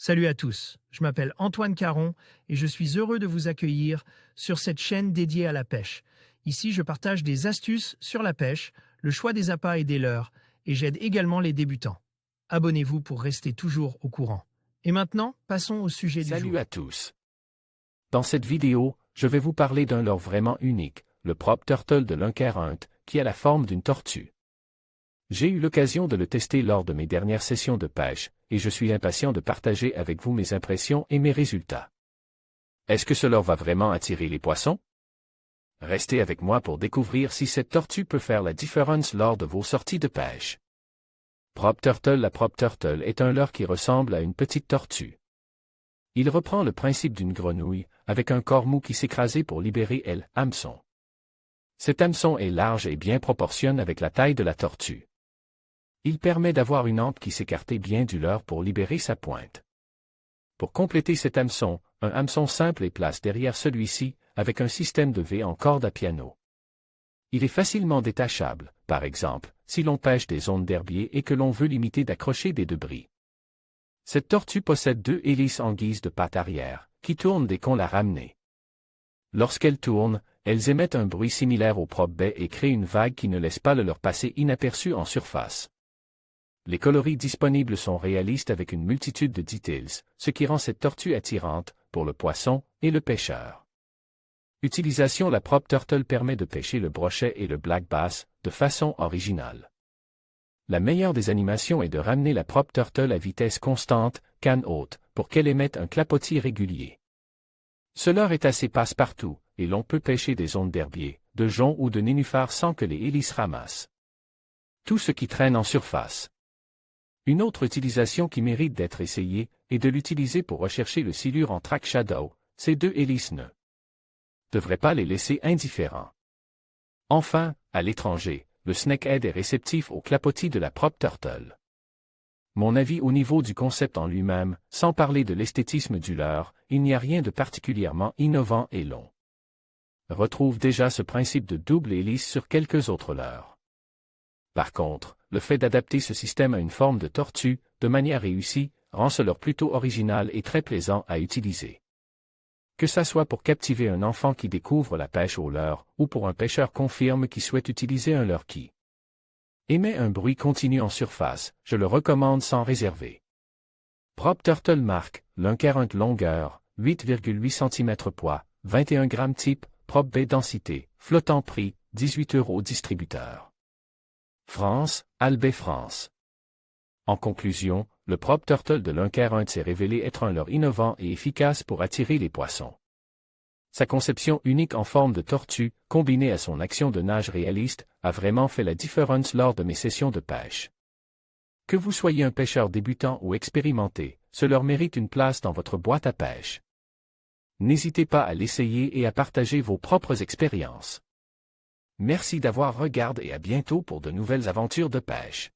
Salut à tous, je m'appelle Antoine Caron et je suis heureux de vous accueillir sur cette chaîne dédiée à la pêche. Ici, je partage des astuces sur la pêche, le choix des appâts et des leurres, et j'aide également les débutants. Abonnez-vous pour rester toujours au courant. Et maintenant, passons au sujet du jour. Salut à tous. Dans cette vidéo, je vais vous parler d'un leurre vraiment unique, le Prop Turtle de Lunkerhunt, qui a la forme d'une tortue. J'ai eu l'occasion de le tester lors de mes dernières sessions de pêche, et je suis impatient de partager avec vous mes impressions et mes résultats. Est-ce que ce leurre va vraiment attirer les poissons? Restez avec moi pour découvrir si cette tortue peut faire la différence lors de vos sorties de pêche. Prop Turtle. La Prop Turtle est un leurre qui ressemble à une petite tortue. Il reprend le principe d'une grenouille, avec un corps mou qui s'écrasait pour libérer l'hameçon. Cet hameçon est large et bien proportionne avec la taille de la tortue. Il permet d'avoir une hampe qui s'écartait bien du leurre pour libérer sa pointe. Pour compléter cet hameçon, un hameçon simple est placé derrière celui-ci, avec un système de V en corde à piano. Il est facilement détachable, par exemple, si l'on pêche des zones d'herbier et que l'on veut limiter d'accrocher des débris. Cette tortue possède deux hélices en guise de pattes arrière, qui tournent dès qu'on la ramène. Lorsqu'elles tournent, elles émettent un bruit similaire au prop bait et créent une vague qui ne laisse pas le leurre passer inaperçu en surface. Les coloris disponibles sont réalistes avec une multitude de details, ce qui rend cette tortue attirante pour le poisson et le pêcheur. Utilisation. La Prop Turtle permet de pêcher le brochet et le black bass de façon originale. La meilleure des animations est de ramener la Prop Turtle à vitesse constante, canne haute, pour qu'elle émette un clapotis régulier. Ce leurre est assez passe-partout, et l'on peut pêcher des zones d'herbier, de joncs ou de nénuphars sans que les hélices ramassent tout ce qui traîne en surface. Une autre utilisation qui mérite d'être essayée est de l'utiliser pour rechercher le silure en track shadow. Ces deux hélices ne devraient pas les laisser indifférents. Enfin, à l'étranger, le snakehead est réceptif au clapotis de la Prop Turtle. Mon avis au niveau du concept en lui-même, sans parler de l'esthétisme du leurre, il n'y a rien de particulièrement innovant et long. Retrouve déjà ce principe de double hélice sur quelques autres leurres. Par contre, le fait d'adapter ce système à une forme de tortue, de manière réussie, rend ce leurre plutôt original et très plaisant à utiliser. Que ça soit pour captiver un enfant qui découvre la pêche au leurre, ou pour un pêcheur confirme qui souhaite utiliser un leurre qui émet un bruit continu en surface, je le recommande sans réserver. Prop Turtle marque, Lunkerhunt longueur, 8,8 cm poids, 21 g type, prop bait densité, flottant prix, 18 € distributeur. France, Albay France. En conclusion, le Prop Turtle de Lunkerhunt s'est révélé être un leurre innovant et efficace pour attirer les poissons. Sa conception unique en forme de tortue, combinée à son action de nage réaliste, a vraiment fait la différence lors de mes sessions de pêche. Que vous soyez un pêcheur débutant ou expérimenté, ce leurre mérite une place dans votre boîte à pêche. N'hésitez pas à l'essayer et à partager vos propres expériences. Merci d'avoir regardé et à bientôt pour de nouvelles aventures de pêche.